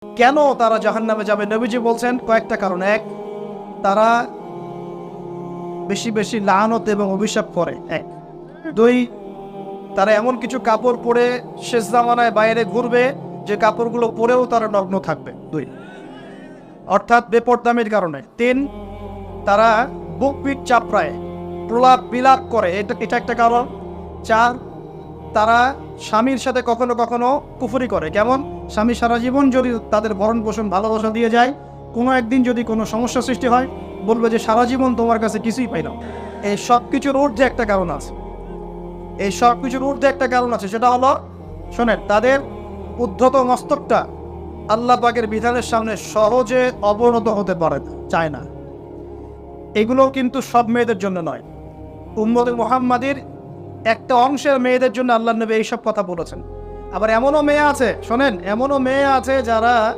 কেন তারা জাহান্নামে যাবে? নবীজি বলছেন কয়েকটা কারণ। এক, তারা বেশি বেশি লানত এবং অভিশাপ করে। এক। দুই, তারা এমন কিছু কাপড় পরে শেষ জামানায় বাইরে ঘুরবে যে কাপড়গুলো পরেও তারা নগ্ন থাকবে। দুই, অর্থাৎ বেপরদামির কারণে। তিন, তারা বুক পিঠ চাপড়ায় প্রলাপ বিলাপ করে, এটা একটা কারণ। চার, তারা স্বামীর সাথে কখনো কখনো কুফরি করে। কেমন? স্বামী সারা জীবন যদি তাদের ভরণ পোষণ ভালোবাসা দিয়ে যায়, কোনো একদিন যদি কোনো সমস্যা সৃষ্টি হয়, বলবে যে সারা জীবন তোমার কাছে কিছুই পাইলাম। এই সব কিছুর ঊর্ধ্বে একটা কারণ আছে। সেটা হলো, শোনেন, তাদের উদ্ধত মস্তকটা আল্লাহ পাকের বিধানের সামনে সহজে অবনত হতে পারে না, চায় না। এগুলো কিন্তু সব মেয়েদের জন্য নয়। উম্মতে মুহাম্মাদির একটা অংশের মেয়েদের জন্য আল্লাহ নবী এইসব কথা বলেছেন। আবার এমনও মেয়ে আছে, শোনেন, এমনও মেয়ে আছে যারা